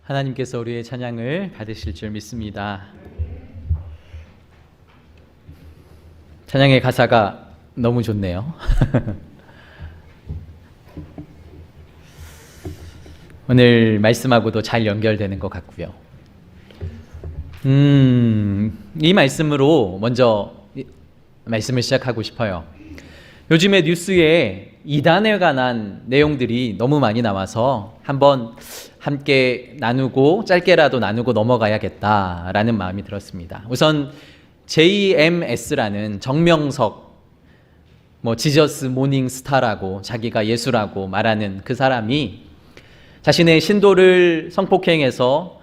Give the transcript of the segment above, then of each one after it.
하나님께서 우리의 찬양을 받으실 줄 믿습니다. 찬양의 가사가 너무 좋네요. 오늘 말씀하고도 잘 연결되는 것 같고요. 이 말씀으로 먼저 말씀을 시작하고 싶어요. 요즘에 뉴스에 이단에 관한 내용들이 너무 많이 나와서 한번 함께 나누고 짧게라도 나누고 넘어가야겠다라는 마음이 들었습니다. 우선 JMS라는 정명석 지저스 모닝 스타라고 자기가 예수라고 말하는 그 사람이 자신의 신도를 성폭행해서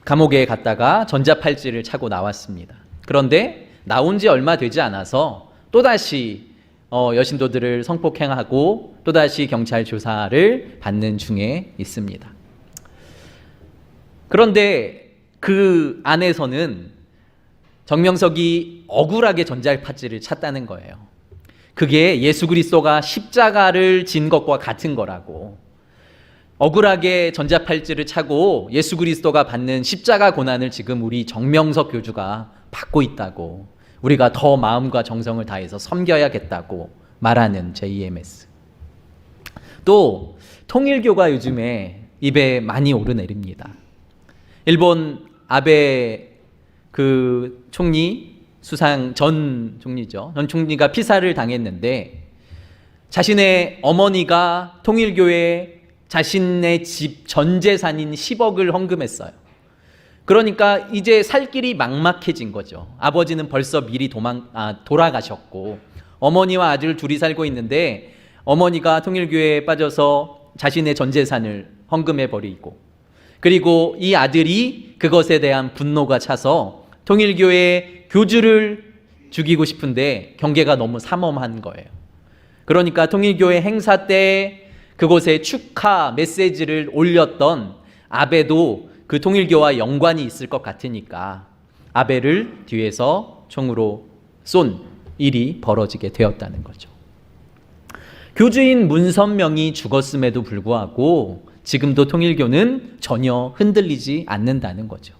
감옥에 갔다가 전자팔찌를 차고 나왔습니다. 그런데 나온 지 얼마 되지 않아서 또다시 여신도들을 성폭행하고 또다시 경찰 조사를 받는 중에 있습니다. 그런데 그 안에서는 정명석이 억울하게 전자팔찌를 찼다는 거예요. 그게 예수 그리스도가 십자가를 진 것과 같은 거라고. 억울하게 전자팔찌를 차고 예수 그리스도가 받는 십자가 고난을 지금 우리 정명석 교주가 받고 있다고, 우리가 더 마음과 정성을 다해서 섬겨야겠다고 말하는 JMS. 또 통일교가 요즘에 입에 많이 오르내립니다. 일본 아베 그 총리, 수상 전 총리죠. 전 총리가 피살을 당했는데 자신의 어머니가 통일교에 자신의 집 전 재산인 10억을 헌금했어요. 그러니까 이제 살 길이 막막해진 거죠. 아버지는 벌써 미리 돌아가셨고 어머니와 아들 둘이 살고 있는데 어머니가 통일교회에 빠져서 자신의 전 재산을 헌금해버리고, 그리고 이 아들이 그것에 대한 분노가 차서 통일교회 교주를 죽이고 싶은데 경계가 너무 삼엄한 거예요. 그러니까 통일교회 행사 때 그곳에 축하 메시지를 올렸던 아베도 그 통일교와 연관이 있을 것 같으니까 아베를 뒤에서 총으로 쏜 일이 벌어지게 되었다는 거죠. 교주인 문선명이 죽었음에도 불구하고 지금도 통일교는 전혀 흔들리지 않는다는 거죠.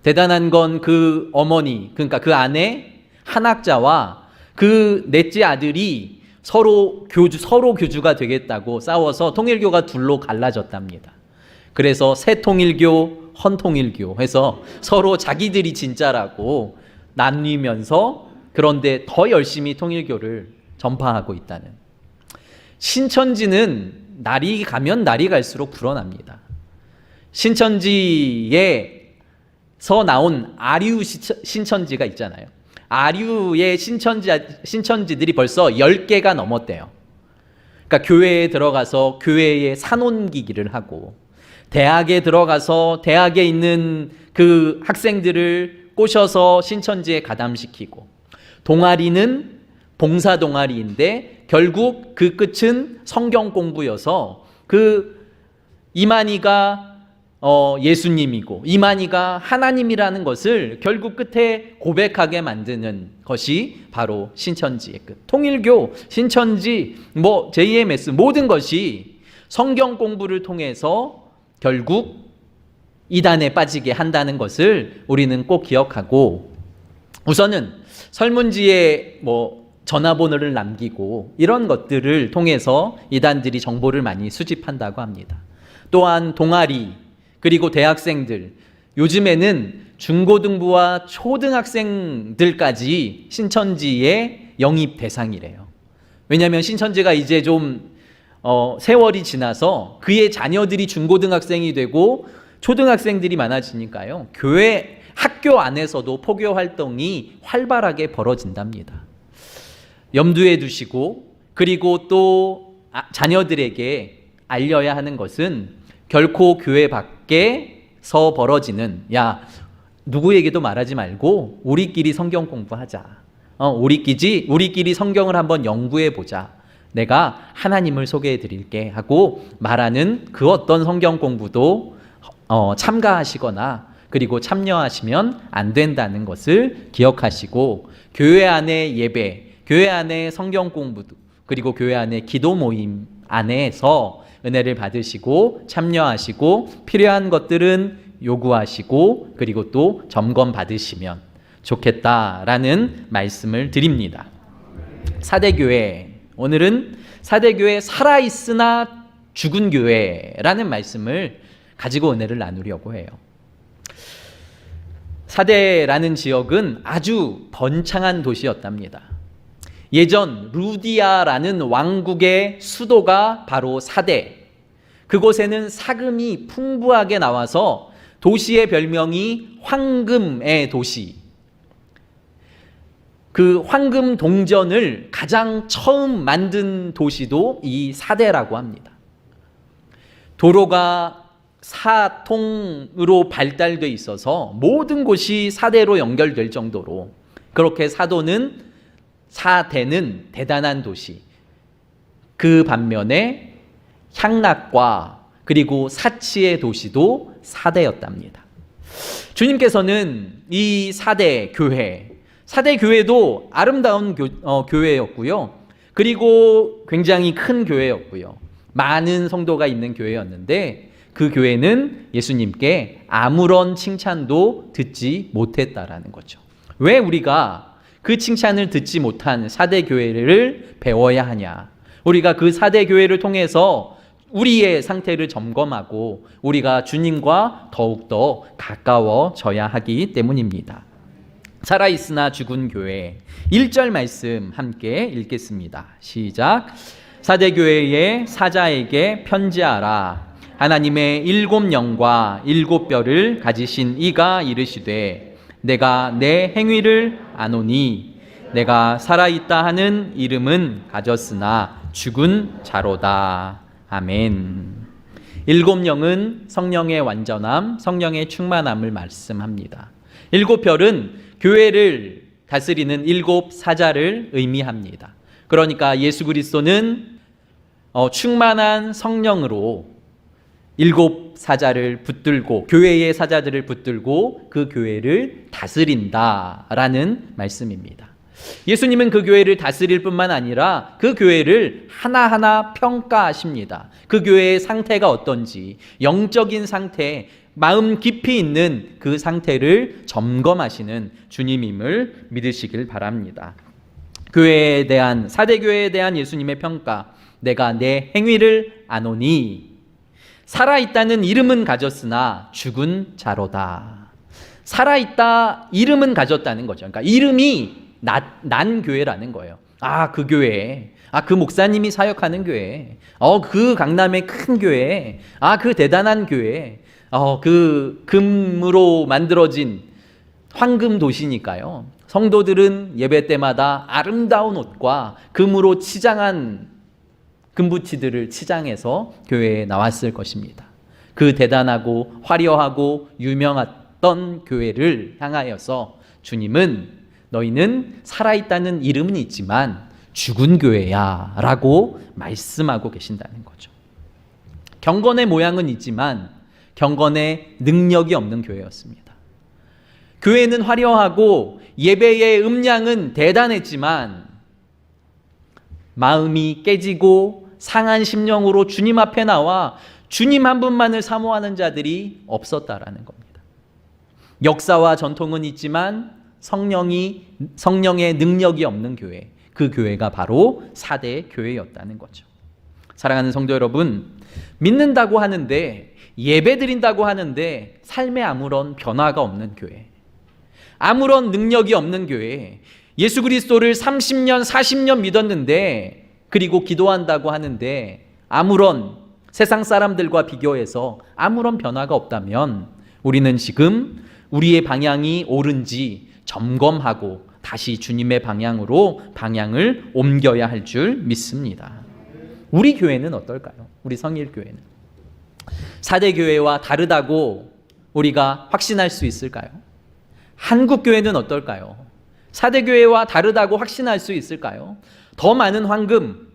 대단한 건 그 어머니, 그러니까 그 아내 한학자와 그 넷째 아들이 서로 교주가 되겠다고 싸워서 통일교가 둘로 갈라졌답니다. 그래서 새통일교, 헌통일교 해서 서로 자기들이 진짜라고 나뉘면서, 그런데 더 열심히 통일교를 전파하고 있다는. 신천지는 날이 가면 날이 갈수록 불어납니다. 신천지에서 나온 아류 신천지가 있잖아요. 아류의 신천지들이 벌써 10개가 넘었대요. 그러니까 교회에 들어가서 교회에 산혼기기를 하고, 대학에 들어가서 대학에 있는 그 학생들을 꼬셔서 신천지에 가담시키고, 동아리는 봉사 동아리인데 결국 그 끝은 성경 공부여서 그 이만희가 예수님이고 이만희가 하나님이라는 것을 결국 끝에 고백하게 만드는 것이 바로 신천지의 끝. 통일교, 신천지, JMS 모든 것이 성경 공부를 통해서 결국 이단에 빠지게 한다는 것을 우리는 꼭 기억하고, 우선은 설문지에 전화번호를 남기고 이런 것들을 통해서 이단들이 정보를 많이 수집한다고 합니다. 또한 동아리, 그리고 대학생들, 요즘에는 중고등부와 초등학생들까지 신천지의 영입 대상이래요. 왜냐하면 신천지가 이제 좀 세월이 지나서 그의 자녀들이 중고등학생이 되고 초등학생들이 많아지니까요, 교회 학교 안에서도 포교 활동이 활발하게 벌어진답니다. 염두에 두시고, 그리고 또 자녀들에게 알려야 하는 것은 결코 교회 밖에서 벌어지는, 누구에게도 말하지 말고 우리끼리 성경 공부하자, 우리끼리 성경을 한번 연구해 보자, 내가 하나님을 소개해 드릴게 하고 말하는 그 어떤 성경 공부도 참가하시거나 그리고 참여하시면 안 된다는 것을 기억하시고, 교회 안의 예배, 교회 안의 성경 공부, 그리고 교회 안의 기도 모임 안에서 은혜를 받으시고 참여하시고 필요한 것들은 요구하시고 그리고 또 점검 받으시면 좋겠다라는 말씀을 드립니다. 사대교회, 오늘은 사대교회 살아있으나 죽은 교회라는 말씀을 가지고 은혜를 나누려고 해요. 사대라는 지역은 아주 번창한 도시였답니다. 예전 루디아라는 왕국의 수도가 바로 사대. 그곳에는 사금이 풍부하게 나와서 도시의 별명이 황금의 도시. 그 황금 동전을 가장 처음 만든 도시도 이 사대라고 합니다. 도로가 사통으로 발달돼 있어서 모든 곳이 사대로 연결될 정도로 그렇게 사대는 대단한 도시. 그 반면에 향락과 그리고 사치의 도시도 사대였답니다. 주님께서는 이 사대 교회도 아름다운 교회였고요. 그리고 굉장히 큰 교회였고요. 많은 성도가 있는 교회였는데 그 교회는 예수님께 아무런 칭찬도 듣지 못했다라는 거죠. 왜 우리가 그 칭찬을 듣지 못한 사대 교회를 배워야 하냐? 우리가 그 사대 교회를 통해서 우리의 상태를 점검하고 우리가 주님과 더욱더 가까워져야 하기 때문입니다. 살아있으나 죽은 교회 1절 말씀 함께 읽겠습니다. 시작. 사대교회의 사자에게 편지하라. 하나님의 7 영과 7 뼈를 가지신 이가 이르시되 내가 내 행위를 아노니 내가 살아있다 하는 이름은 가졌으나 죽은 자로다. 아멘. 7 영은 성령의 완전함, 성령의 충만함을 말씀합니다. 7 뼈는 교회를 다스리는 7 사자를 의미합니다. 그러니까 예수 그리스도는 충만한 성령으로 7 사자를 붙들고 교회의 사자들을 붙들고 그 교회를 다스린다라는 말씀입니다. 예수님은 그 교회를 다스릴 뿐만 아니라 그 교회를 하나하나 평가하십니다. 그 교회의 상태가 어떤지, 영적인 상태, 마음 깊이 있는 그 상태를 점검하시는 주님임을 믿으시길 바랍니다. 교회에 대한, 사대교회에 대한 예수님의 평가, 내가 내 행위를 아노니 살아있다는 이름은 가졌으나 죽은 자로다. 살아있다, 이름은 가졌다는 거죠. 그러니까 이름이 난 교회라는 거예요. 그 교회, 그 목사님이 사역하는 교회, 그 강남의 큰 교회, 그 대단한 교회, 그 금으로 만들어진 황금 도시니까요. 성도들은 예배 때마다 아름다운 옷과 금으로 치장한 금부치들을 치장해서 교회에 나왔을 것입니다. 그 대단하고 화려하고 유명했던 교회를 향하여서 주님은 너희는 살아있다는 이름은 있지만 죽은 교회야 라고 말씀하고 계신다는 거죠. 경건의 모양은 있지만 경건의 능력이 없는 교회였습니다. 교회는 화려하고 예배의 음량은 대단했지만 마음이 깨지고 상한 심령으로 주님 앞에 나와 주님 한 분만을 사모하는 자들이 없었다라는 겁니다. 역사와 전통은 있지만 성령의 능력이 없는 교회, 그 교회가 바로 사대 교회였다는 거죠. 사랑하는 성도 여러분, 믿는다고 하는데, 예배드린다고 하는데 삶에 아무런 변화가 없는 교회, 아무런 능력이 없는 교회, 예수 그리스도를 30년, 40년 믿었는데 그리고 기도한다고 하는데 아무런 세상 사람들과 비교해서 아무런 변화가 없다면 우리는 지금 우리의 방향이 옳은지 점검하고 다시 주님의 방향으로 방향을 옮겨야 할 줄 믿습니다. 우리 교회는 어떨까요? 우리 성일교회는 사대교회와 다르다고 우리가 확신할 수 있을까요? 한국교회는 어떨까요? 사대교회와 다르다고 확신할 수 있을까요? 더 많은 황금,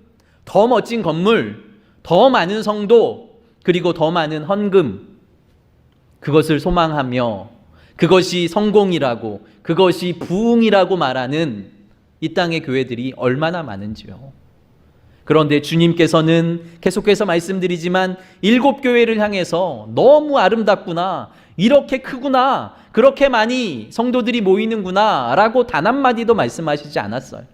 더 멋진 건물, 더 많은 성도, 그리고 더 많은 헌금, 그것을 소망하며 그것이 성공이라고, 그것이 부흥이라고 말하는 이 땅의 교회들이 얼마나 많은지요. 그런데 주님께서는 계속해서 말씀드리지만 7교회를 향해서 너무 아름답구나, 이렇게 크구나, 그렇게 많이 성도들이 모이는구나 라고 단 한마디도 말씀하시지 않았어요.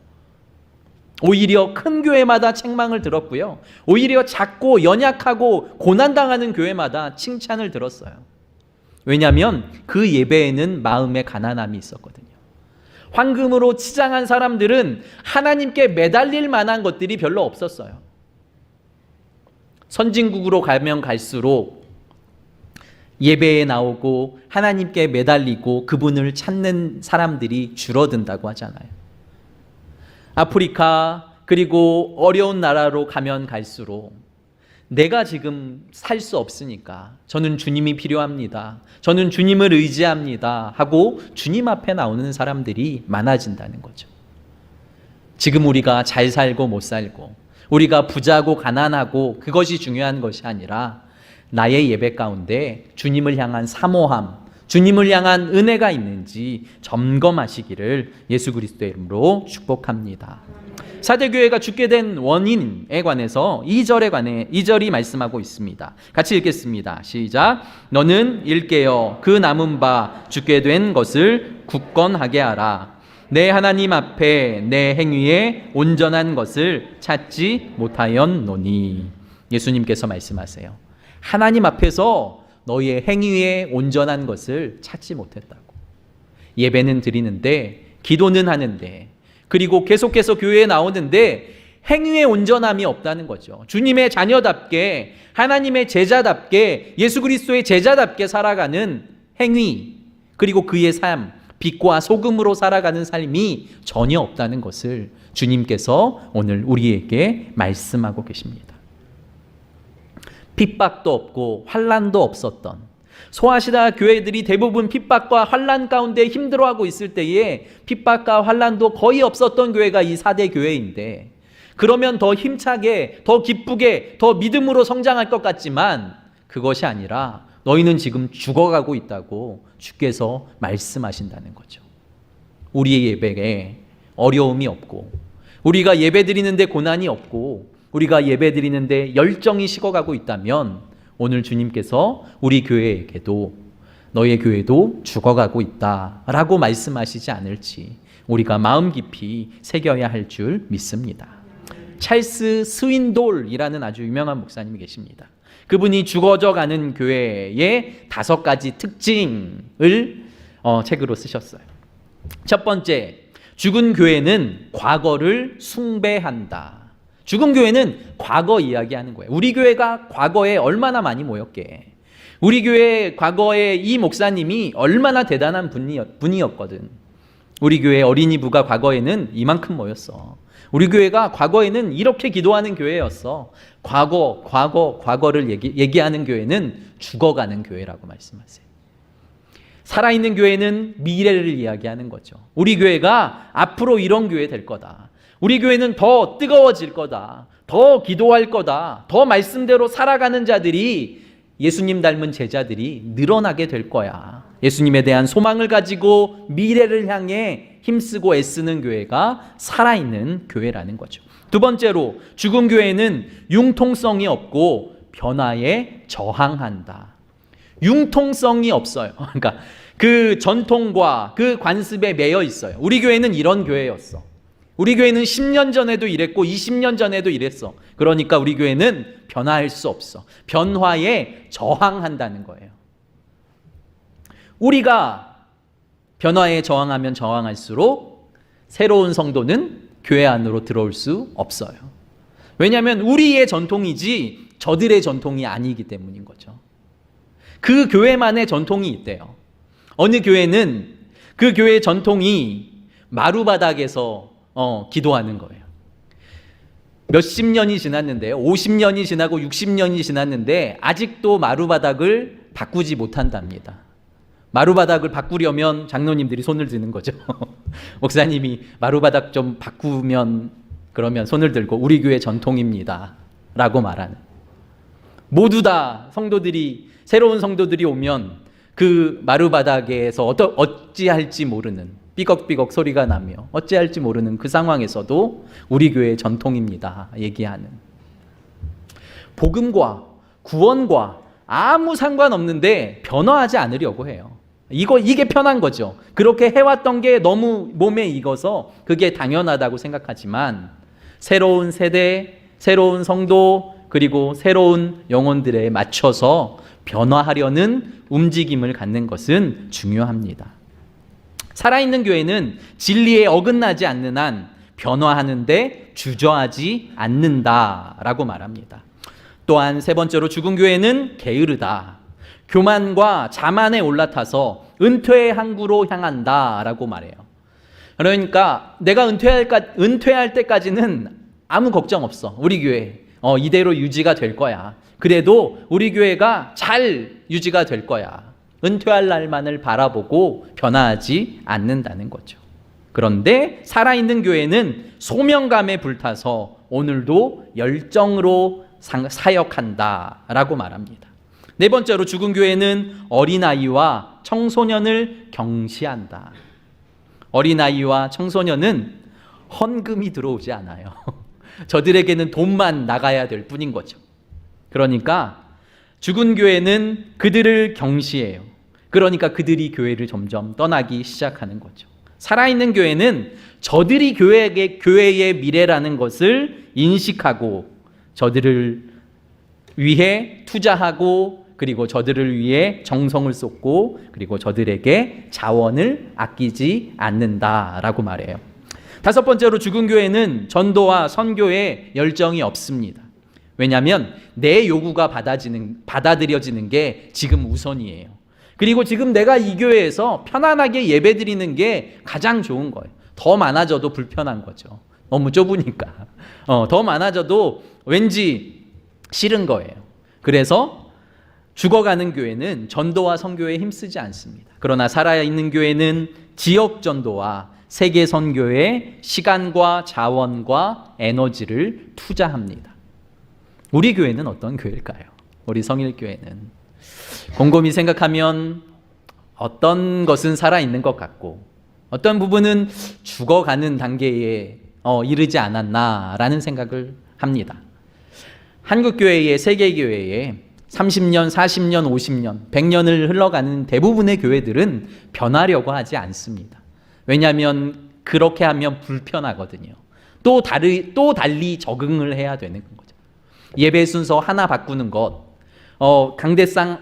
오히려 큰 교회마다 책망을 들었고요. 오히려 작고 연약하고 고난당하는 교회마다 칭찬을 들었어요. 왜냐하면 그 예배에는 마음의 가난함이 있었거든요. 황금으로 치장한 사람들은 하나님께 매달릴 만한 것들이 별로 없었어요. 선진국으로 가면 갈수록 예배에 나오고 하나님께 매달리고 그분을 찾는 사람들이 줄어든다고 하잖아요. 아프리카 그리고 어려운 나라로 가면 갈수록 내가 지금 살 수 없으니까 저는 주님이 필요합니다, 저는 주님을 의지합니다 하고 주님 앞에 나오는 사람들이 많아진다는 거죠. 지금 우리가 잘 살고 못 살고 우리가 부자고 가난하고 그것이 중요한 것이 아니라 나의 예배 가운데 주님을 향한 사모함, 주님을 향한 은혜가 있는지 점검하시기를 예수 그리스도의 이름으로 축복합니다. 사대교회가 죽게 된 원인에 관해서 2절이 말씀하고 있습니다. 같이 읽겠습니다. 시작. 너는 일깨어 그 남은 바 죽게 된 것을 굳건하게 하라. 내 하나님 앞에 내 행위에 온전한 것을 찾지 못하였노니. 예수님께서 말씀하세요. 하나님 앞에서 너희의 행위에 온전한 것을 찾지 못했다고. 예배는 드리는데, 기도는 하는데, 그리고 계속해서 교회에 나오는데 행위의 온전함이 없다는 거죠. 주님의 자녀답게, 하나님의 제자답게, 예수 그리스도의 제자답게 살아가는 행위, 그리고 그의 삶, 빛과 소금으로 살아가는 삶이 전혀 없다는 것을 주님께서 오늘 우리에게 말씀하고 계십니다. 핍박도 없고 환난도 없었던 소아시아 교회들이 대부분 핍박과 환난 가운데 힘들어하고 있을 때에 핍박과 환난도 거의 없었던 교회가 이 4대 교회인데, 그러면 더 힘차게, 더 기쁘게, 더 믿음으로 성장할 것 같지만 그것이 아니라 너희는 지금 죽어가고 있다고 주께서 말씀하신다는 거죠. 우리의 예배에 어려움이 없고, 우리가 예배 드리는데 고난이 없고, 우리가 예배 드리는데 열정이 식어가고 있다면 오늘 주님께서 우리 교회에게도 너의 교회도 죽어가고 있다라고 말씀하시지 않을지 우리가 마음 깊이 새겨야 할 줄 믿습니다. 찰스 스윈돌이라는 아주 유명한 목사님이 계십니다. 그분이 죽어져가는 교회의 5가지 특징을 책으로 쓰셨어요. 첫 번째, 죽은 교회는 과거를 숭배한다. 죽은 교회는 과거 이야기하는 거예요. 우리 교회가 과거에 얼마나 많이 모였게. 우리 교회 과거에 이 목사님이 얼마나 대단한 분이었거든. 우리 교회 어린이부가 과거에는 이만큼 모였어. 우리 교회가 과거에는 이렇게 기도하는 교회였어. 과거를 얘기하는 교회는 죽어가는 교회라고 말씀하세요. 살아있는 교회는 미래를 이야기하는 거죠. 우리 교회가 앞으로 이런 교회 될 거다. 우리 교회는 더 뜨거워질 거다. 더 기도할 거다. 더 말씀대로 살아가는 자들이, 예수님 닮은 제자들이 늘어나게 될 거야. 예수님에 대한 소망을 가지고 미래를 향해 힘쓰고 애쓰는 교회가 살아있는 교회라는 거죠. 두 번째로, 죽은 교회는 융통성이 없고 변화에 저항한다. 융통성이 없어요. 그러니까 그 전통과 그 관습에 매여 있어요. 우리 교회는 이런 교회였어. 우리 교회는 10년 전에도 이랬고 20년 전에도 이랬어. 그러니까 우리 교회는 변화할 수 없어. 변화에 저항한다는 거예요. 우리가 변화에 저항하면 저항할수록 새로운 성도는 교회 안으로 들어올 수 없어요. 왜냐하면 우리의 전통이지 저들의 전통이 아니기 때문인 거죠. 그 교회만의 전통이 있대요. 어느 교회는 그 교회의 전통이 마루바닥에서 기도하는 거예요. 몇십 년이 지났는데요. 50년이 지나고 60년이 지났는데 아직도 마루바닥을 바꾸지 못한답니다. 마루바닥을 바꾸려면 장로님들이 손을 드는 거죠. 목사님이 마루바닥 좀 바꾸면, 그러면 손을 들고 우리 교회 전통입니다 라고 말하는. 모두 다 성도들이, 새로운 성도들이 오면 그 마루바닥에서 어찌할지 모르는, 삐걱삐걱 소리가 나며 어찌할지 모르는 그 상황에서도 우리 교회의 전통입니다. 얘기하는. 복음과 구원과 아무 상관없는데 변화하지 않으려고 해요. 이게 편한 거죠. 그렇게 해왔던 게 너무 몸에 익어서 그게 당연하다고 생각하지만 새로운 세대, 새로운 성도, 그리고 새로운 영혼들에 맞춰서 변화하려는 움직임을 갖는 것은 중요합니다. 살아있는 교회는 진리에 어긋나지 않는 한 변화하는데 주저하지 않는다라고 말합니다. 또한 세 번째로 죽은 교회는 게으르다. 교만과 자만에 올라타서 은퇴의 항구로 향한다라고 말해요. 그러니까 내가 은퇴할 때까지는 아무 걱정 없어. 우리 교회 이대로 유지가 될 거야. 그래도 우리 교회가 잘 유지가 될 거야. 은퇴할 날만을 바라보고 변화하지 않는다는 거죠. 그런데 살아있는 교회는 소명감에 불타서 오늘도 열정으로 사역한다라고 말합니다. 네 번째로 죽은 교회는 어린아이와 청소년을 경시한다. 어린아이와 청소년은 헌금이 들어오지 않아요. 저들에게는 돈만 나가야 될 뿐인 거죠. 그러니까 죽은 교회는 그들을 경시해요. 그러니까 그들이 교회를 점점 떠나기 시작하는 거죠. 살아있는 교회는 저들이 교회의 미래라는 것을 인식하고 저들을 위해 투자하고 그리고 저들을 위해 정성을 쏟고 그리고 저들에게 자원을 아끼지 않는다라고 말해요. 다섯 번째로 죽은 교회는 전도와 선교에 열정이 없습니다. 왜냐하면 내 요구가 받아들여지는 게 지금 우선이에요. 그리고 지금 내가 이 교회에서 편안하게 예배드리는 게 가장 좋은 거예요. 더 많아져도 불편한 거죠. 너무 좁으니까. 더 많아져도 왠지 싫은 거예요. 그래서 죽어가는 교회는 전도와 선교에 힘쓰지 않습니다. 그러나 살아있는 교회는 지역 전도와 세계 선교에 시간과 자원과 에너지를 투자합니다. 우리 교회는 어떤 교회일까요? 우리 성일교회는 곰곰이 생각하면 어떤 것은 살아있는 것 같고 어떤 부분은 죽어가는 단계에 이르지 않았나라는 생각을 합니다. 한국교회의 세계교회에 30년, 40년, 50년, 100년을 흘러가는 대부분의 교회들은 변하려고 하지 않습니다. 왜냐하면 그렇게 하면 불편하거든요. 또 달리 적응을 해야 되는 거죠. 예배 순서 하나 바꾸는 것, 강대상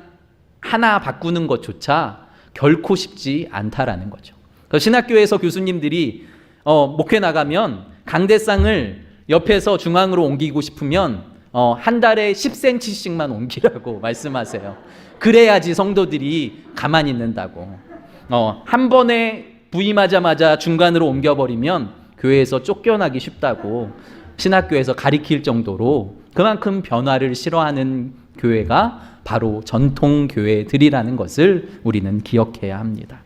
하나 바꾸는 것조차 결코 쉽지 않다라는 거죠. 신학교에서 교수님들이 목회 나가면 강대상을 옆에서 중앙으로 옮기고 싶으면 한 달에 10cm씩만 옮기라고 말씀하세요. 그래야지 성도들이 가만히 있는다고. 한 번에 부임하자마자 중간으로 옮겨버리면 교회에서 쫓겨나기 쉽다고 신학교에서 가리킬 정도로 그만큼 변화를 싫어하는 교회가 바로 전통교회들이라는 것을 우리는 기억해야 합니다.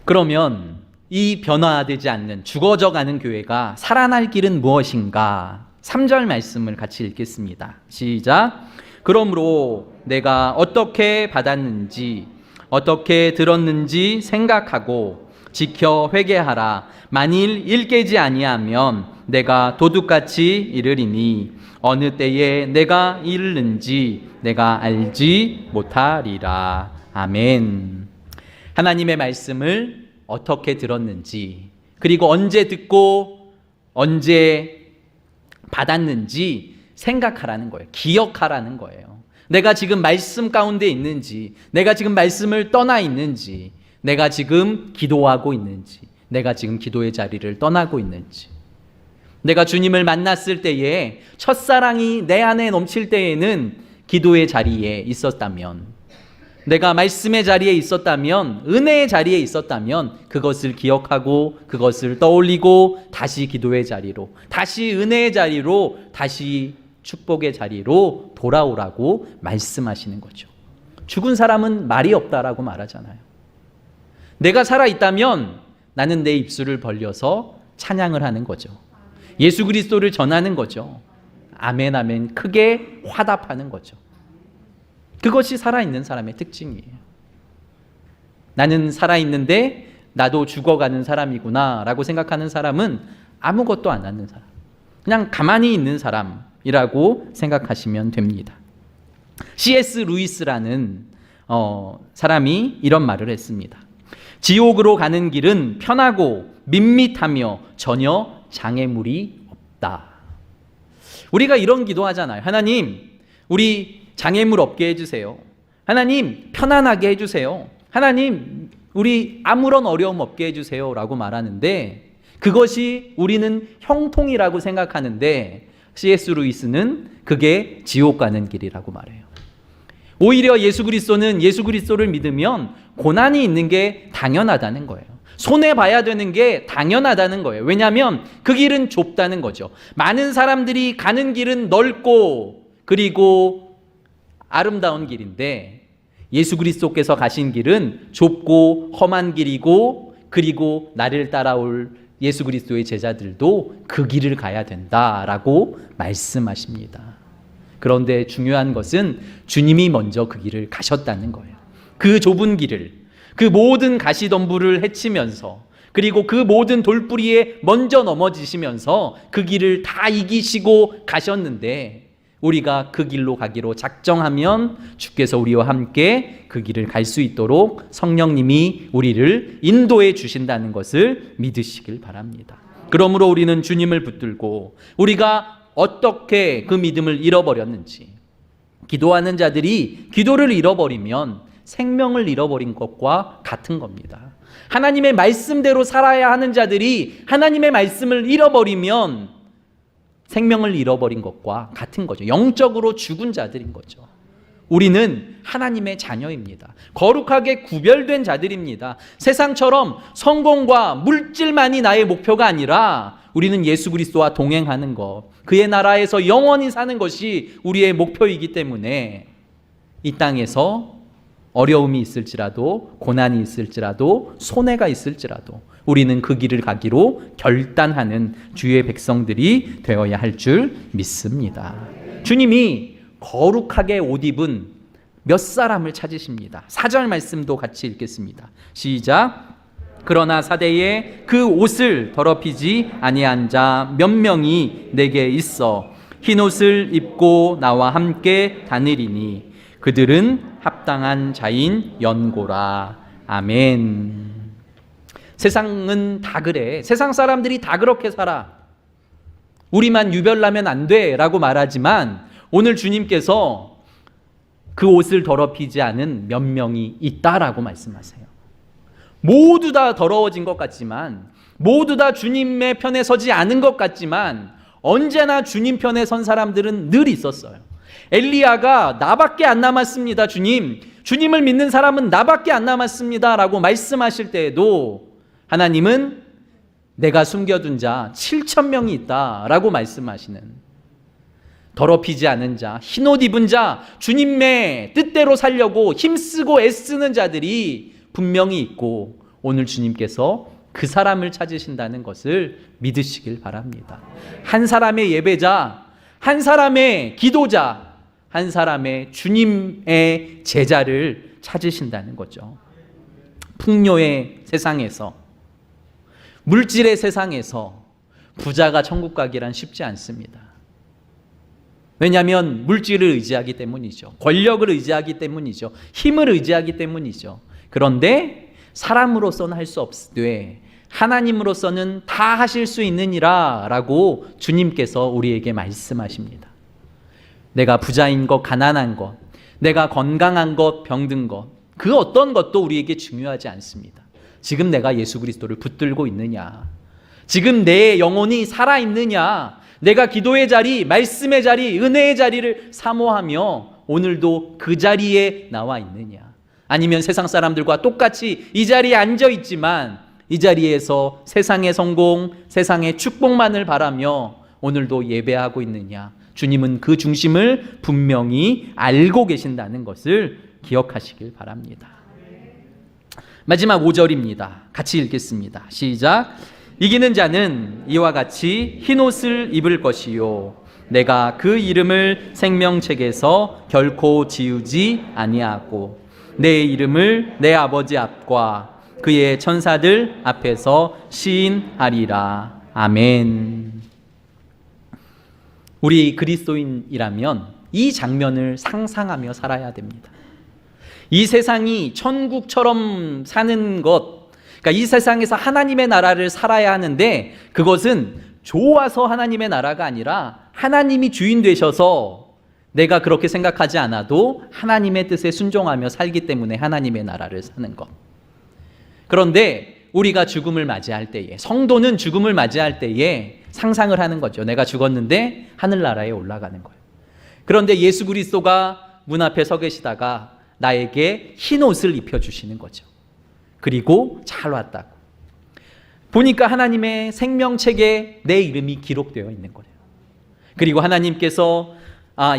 그러면 이 변화되지 않는 죽어져가는 교회가 살아날 길은 무엇인가? 3절 말씀을 같이 읽겠습니다. 시작. 그러므로 내가 어떻게 받았는지 어떻게 들었는지 생각하고 지켜 회개하라. 만일 일깨지 아니하면 내가 도둑같이 이르리니 어느 때에 내가 이르는지 내가 알지 못하리라. 아멘. 하나님의 말씀을 어떻게 들었는지 그리고 언제 듣고 언제 받았는지 생각하라는 거예요. 기억하라는 거예요. 내가 지금 말씀 가운데 있는지, 내가 지금 말씀을 떠나 있는지, 내가 지금 기도하고 있는지, 내가 지금 기도의 자리를 떠나고 있는지, 내가 주님을 만났을 때에 첫사랑이 내 안에 넘칠 때에는 기도의 자리에 있었다면, 내가 말씀의 자리에 있었다면, 은혜의 자리에 있었다면 그것을 기억하고 그것을 떠올리고 다시 기도의 자리로, 다시 은혜의 자리로, 다시 축복의 자리로 돌아오라고 말씀하시는 거죠. 죽은 사람은 말이 없다라고 말하잖아요. 내가 살아있다면 나는 내 입술을 벌려서 찬양을 하는 거죠. 예수 그리스도를 전하는 거죠. 아멘 아멘 크게 화답하는 거죠. 그것이 살아있는 사람의 특징이에요. 나는 살아있는데 나도 죽어가는 사람이구나 라고 생각하는 사람은 아무것도 안 하는 사람, 그냥 가만히 있는 사람이라고 생각하시면 됩니다. C.S. 루이스라는 사람이 이런 말을 했습니다. 지옥으로 가는 길은 편하고 밋밋하며 전혀 장애물이 없다. 우리가 이런 기도하잖아요. 하나님, 우리 장애물 없게 해주세요. 하나님, 편안하게 해주세요. 하나님, 우리 아무런 어려움 없게 해주세요 라고 말하는데, 그것이 우리는 형통이라고 생각하는데 C.S. 루이스는 그게 지옥 가는 길이라고 말해요. 오히려 예수 그리스도를 믿으면 고난이 있는 게 당연하다는 거예요. 손해봐야 되는 게 당연하다는 거예요. 왜냐하면 그 길은 좁다는 거죠. 많은 사람들이 가는 길은 넓고 그리고 아름다운 길인데, 예수 그리스도께서 가신 길은 좁고 험한 길이고, 그리고 나를 따라올 예수 그리스도의 제자들도 그 길을 가야 된다라고 말씀하십니다. 그런데 중요한 것은 주님이 먼저 그 길을 가셨다는 거예요. 그 좁은 길을, 그 모든 가시덤불을 헤치면서, 그리고 그 모든 돌뿌리에 먼저 넘어지시면서 그 길을 다 이기시고 가셨는데, 우리가 그 길로 가기로 작정하면 주께서 우리와 함께 그 길을 갈 수 있도록 성령님이 우리를 인도해 주신다는 것을 믿으시길 바랍니다. 그러므로 우리는 주님을 붙들고 우리가 어떻게 그 믿음을 잃어버렸는지, 기도하는 자들이 기도를 잃어버리면 생명을 잃어버린 것과 같은 겁니다. 하나님의 말씀대로 살아야 하는 자들이 하나님의 말씀을 잃어버리면 생명을 잃어버린 것과 같은 거죠. 영적으로 죽은 자들인 거죠. 우리는 하나님의 자녀입니다. 거룩하게 구별된 자들입니다. 세상처럼 성공과 물질만이 나의 목표가 아니라 우리는 예수 그리스도와 동행하는 것, 그의 나라에서 영원히 사는 것이 우리의 목표이기 때문에 이 땅에서 어려움이 있을지라도, 고난이 있을지라도, 손해가 있을지라도 우리는 그 길을 가기로 결단하는 주의 백성들이 되어야 할 줄 믿습니다. 주님이 거룩하게 옷 입은 몇 사람을 찾으십니다. 4절 말씀도 같이 읽겠습니다. 시작. 그러나 사대에 그 옷을 더럽히지 아니한 자 몇 명이 내게 있어 흰 옷을 입고 나와 함께 다니리니 그들은 합당한 자인 연고라. 아멘. 세상은 다 그래. 세상 사람들이 다 그렇게 살아. 우리만 유별나면 안 돼 라고 말하지만, 오늘 주님께서 그 옷을 더럽히지 않은 몇 명이 있다라고 말씀하세요. 모두 다 더러워진 것 같지만, 모두 다 주님의 편에 서지 않은 것 같지만, 언제나 주님 편에 선 사람들은 늘 있었어요. 엘리야가 나밖에 안 남았습니다. 주님을 믿는 사람은 나밖에 안 남았습니다 라고 말씀하실 때에도 하나님은 내가 숨겨둔 자 7,000명이 있다라고 말씀하시는, 더럽히지 않은 자, 흰옷 입은 자, 주님의 뜻대로 살려고 힘쓰고 애쓰는 자들이 분명히 있고, 오늘 주님께서 그 사람을 찾으신다는 것을 믿으시길 바랍니다. 한 사람의 예배자, 한 사람의 기도자, 한 사람의 주님의 제자를 찾으신다는 거죠. 풍요의 세상에서, 물질의 세상에서 부자가 천국 가기란 쉽지 않습니다. 왜냐하면 물질을 의지하기 때문이죠. 권력을 의지하기 때문이죠. 힘을 의지하기 때문이죠. 그런데 사람으로서는 할 수 없으되 하나님으로서는 다 하실 수 있느니라 라고 주님께서 우리에게 말씀하십니다. 내가 부자인 것, 가난한 것, 내가 건강한 것, 병든 것, 그 어떤 것도 우리에게 중요하지 않습니다. 지금 내가 예수 그리스도를 붙들고 있느냐, 지금 내 영혼이 살아있느냐, 내가 기도의 자리, 말씀의 자리, 은혜의 자리를 사모하며 오늘도 그 자리에 나와 있느냐, 아니면 세상 사람들과 똑같이 이 자리에 앉아 있지만 이 자리에서 세상의 성공, 세상의 축복만을 바라며 오늘도 예배하고 있느냐. 주님은 그 중심을 분명히 알고 계신다는 것을 기억하시길 바랍니다. 마지막 5절입니다. 같이 읽겠습니다. 시작. 이기는 자는 이와 같이 흰옷을 입을 것이요 내가 그 이름을 생명책에서 결코 지우지 아니하고 내 이름을 내 아버지 앞과 그의 천사들 앞에서 시인하리라. 아멘. 우리 그리스도인이라면 이 장면을 상상하며 살아야 됩니다. 이 세상이 천국처럼 사는 것, 그러니까 이 세상에서 하나님의 나라를 살아야 하는데 그것은 좋아서 하나님의 나라가 아니라 하나님이 주인 되셔서 내가 그렇게 생각하지 않아도 하나님의 뜻에 순종하며 살기 때문에 하나님의 나라를 사는 것. 그런데 우리가 죽음을 맞이할 때에, 성도는 죽음을 맞이할 때에 상상을 하는 거죠. 내가 죽었는데 하늘나라에 올라가는 거예요. 그런데 예수 그리스도가 문 앞에 서 계시다가 나에게 흰 옷을 입혀주시는 거죠. 그리고 잘 왔다고. 보니까 하나님의 생명책에 내 이름이 기록되어 있는 거예요. 그리고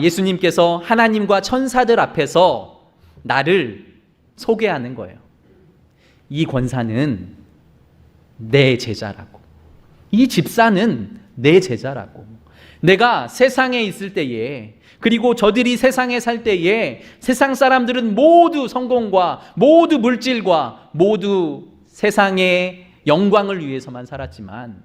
예수님께서 하나님과 천사들 앞에서 나를 소개하는 거예요. 이 권사는 내 제자라고. 이 집사는 내 제자라고. 내가 세상에 있을 때에, 그리고 저들이 세상에 살 때에 세상 사람들은 모두 성공과 모두 물질과 모두 세상의 영광을 위해서만 살았지만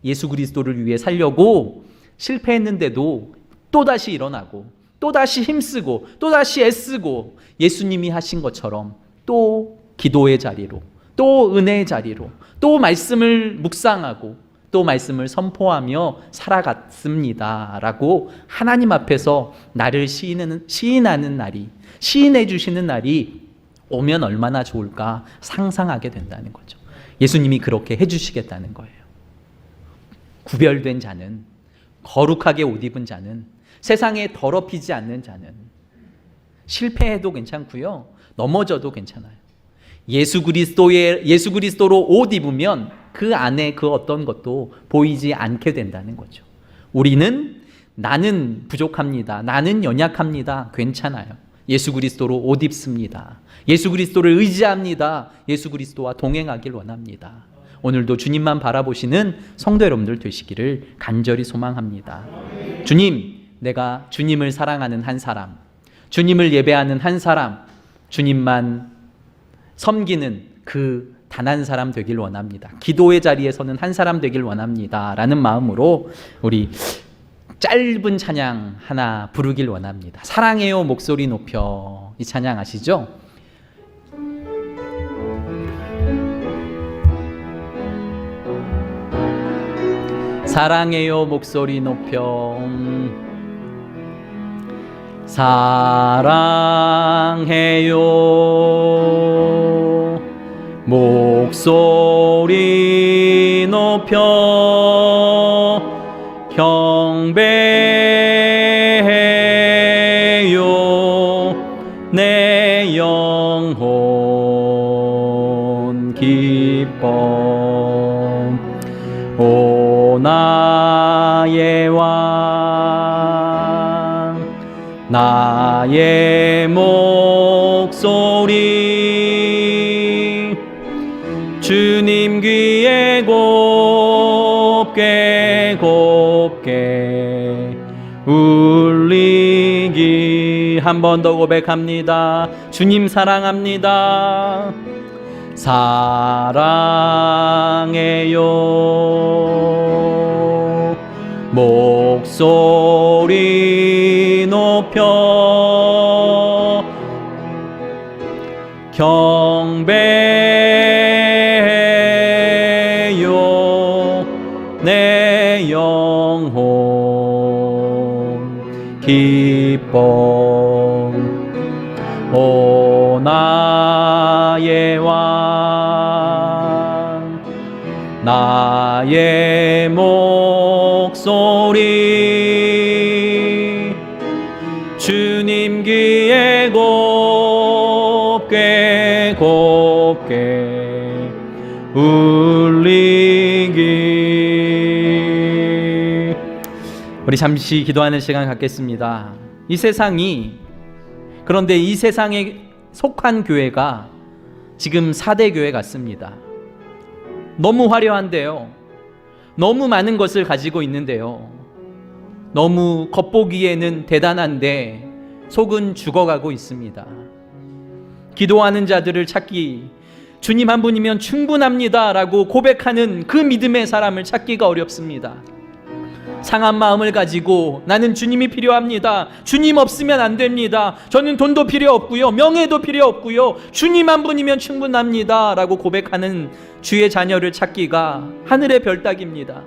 예수 그리스도를 위해 살려고 실패했는데도 또다시 일어나고 또다시 힘쓰고 또다시 애쓰고 예수님이 하신 것처럼 또 기도의 자리로, 또 은혜의 자리로, 또 말씀을 묵상하고 또 말씀을 선포하며 살아갔습니다 라고 하나님 앞에서 나를 시인하는 날이, 시인해 주시는 날이 오면 얼마나 좋을까 상상하게 된다는 거죠. 예수님이 그렇게 해주시겠다는 거예요. 구별된 자는, 거룩하게 옷 입은 자는, 세상에 더럽히지 않는 자는, 실패해도 괜찮고요, 넘어져도 괜찮아요. 예수 그리스도로 옷 입으면 그 안에 그 어떤 것도 보이지 않게 된다는 거죠. 우리는 나는 부족합니다. 나는 연약합니다. 괜찮아요. 예수 그리스도로 옷 입습니다. 예수 그리스도를 의지합니다. 예수 그리스도와 동행하길 원합니다. 오늘도 주님만 바라보시는 성도 여러분들 되시기를 간절히 소망합니다. 주님, 내가 주님을 사랑하는 한 사람, 주님을 예배하는 한 사람, 주님만 섬기는 그 단 한 사람 되길 원합니다. 기도의 자리에 서는 한 사람 되길 원합니다 라는 마음으로 우리 짧은 찬양 하나 부르길 원합니다. 사랑해요 목소리 높여. 이 찬양 아시죠? 사랑해요 목소리 높여. 사랑해요 목소리 높여 경배해요 내 영혼 기뻐. 오 나의 왕 나의 목소리 주님 귀에 곱게 곱게 울리기. 한 번 더 고백합니다. 주님 사랑합니다. 사랑해요 목소리 높여 경배해요 내 영혼 기뻐. 오 나의 왕 나의 목소리 주님 귀에 곱게 곱게 울리기. 우리 잠시 기도하는 시간 갖겠습니다. 이 세상이, 그런데 이 세상에 속한 교회가 지금 4대 교회 같습니다. 너무 화려한데요, 너무 많은 것을 가지고 있는데요, 너무 겉보기에는 대단한데 속은 죽어가고 있습니다. 기도하는 자들을 찾기, 주님 한 분이면 충분합니다 라고 고백하는 그 믿음의 사람을 찾기가 어렵습니다. 상한 마음을 가지고 나는 주님이 필요합니다, 주님 없으면 안 됩니다, 저는 돈도 필요 없고요, 명예도 필요 없고요, 주님 한 분이면 충분합니다 라고 고백하는 주의 자녀를 찾기가 하늘의 별 따기입니다.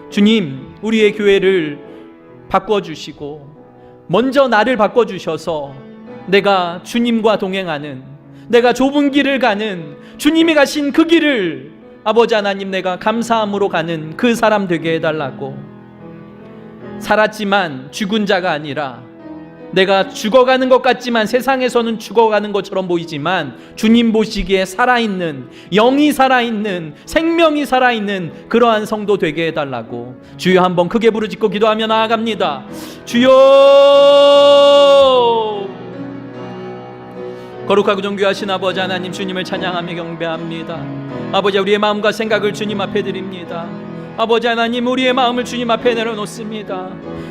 주님, 우리의 교회를 바꿔주시고 먼저 나를 바꿔주셔서 내가 주님과 동행하는, 내가 좁은 길을 가는, 주님이 가신 그 길을 아버지 하나님 내가 감사함으로 가는 그 사람 되게 해달라고. 살았지만 죽은 자가 아니라, 내가 죽어가는 것 같지만 세상에서는 죽어가는 것처럼 보이지만 주님 보시기에 살아있는, 영이 살아있는, 생명이 살아있는 그러한 성도 되게 해달라고 주여 한번 크게 부르짖고 기도하며 나아갑니다. 주여! 거룩하고 존귀하신 아버지 하나님, 주님을 찬양하며 경배합니다. 아버지, 우리의 마음과 생각을 주님 앞에 드립니다. 아버지 하나님, 우리의 마음을 주님 앞에 내려놓습니다.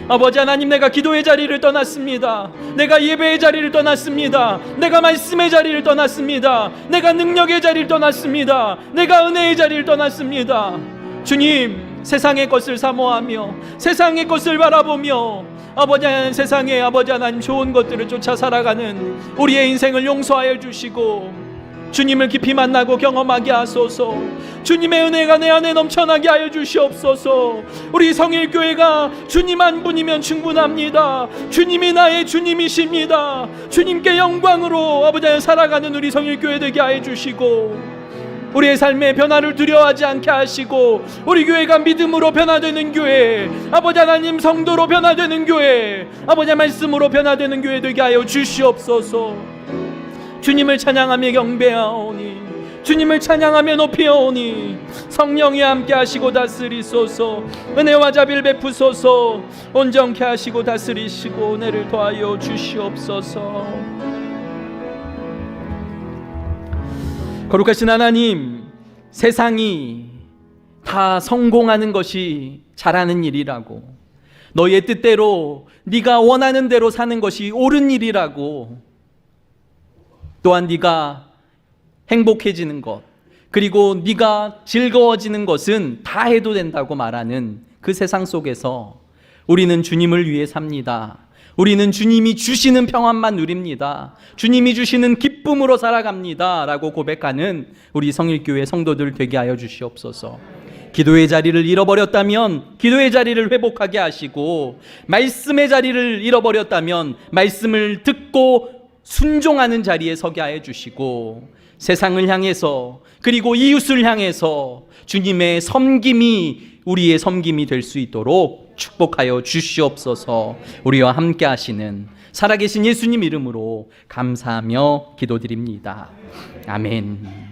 아버지 하나님, 내가 기도의 자리를 떠났습니다. 내가 예배의 자리를 떠났습니다. 내가 말씀의 자리를 떠났습니다. 내가 능력의 자리를 떠났습니다. 내가 은혜의 자리를 떠났습니다. 주님, 세상의 것을 사모하며 세상의 것을 바라보며 아버지 하나님, 세상에 아버지 하나님 좋은 것들을 쫓아 살아가는 우리의 인생을 용서하여 주시고 주님을 깊이 만나고 경험하게 하소서. 주님의 은혜가 내 안에 넘쳐나게 하여 주시옵소서. 우리 성일교회가 주님 한 분이면 충분합니다. 주님이 나의 주님이십니다. 주님께 영광으로 아버지 하나님 살아가는 우리 성일교회 되게 하여 주시고 우리의 삶의 변화를 두려워하지 않게 하시고 우리 교회가 믿음으로 변화되는 교회, 아버지 하나님 성도로 변화되는 교회, 아버지 말씀으로 변화되는 교회 되게 하여 주시옵소서. 주님을 찬양하며 경배하오니, 주님을 찬양하며 높이오니 성령이 함께 하시고 다스리소서. 은혜와 자비를 베푸소서. 온전케 하시고 다스리시고 은혜를 더하여 주시옵소서. 거룩하신 하나님, 세상이 다 성공하는 것이 잘하는 일이라고, 너의 뜻대로 네가 원하는 대로 사는 것이 옳은 일이라고, 또한 네가 행복해지는 것, 그리고 네가 즐거워지는 것은 다 해도 된다고 말하는 그 세상 속에서 우리는 주님을 위해 삽니다. 우리는 주님이 주시는 평안만 누립니다. 주님이 주시는 기쁨으로 살아갑니다 라고 고백하는 우리 성일교회 성도들 되게 하여 주시옵소서. 기도의 자리를 잃어버렸다면 기도의 자리를 회복하게 하시고, 말씀의 자리를 잃어버렸다면 말씀을 듣고 순종하는 자리에 서게 하여 주시고, 세상을 향해서 그리고 이웃을 향해서 주님의 섬김이 우리의 섬김이 될 수 있도록 축복하여 주시옵소서. 우리와 함께 하시는 살아계신 예수님 이름으로 감사하며 기도드립니다. 아멘.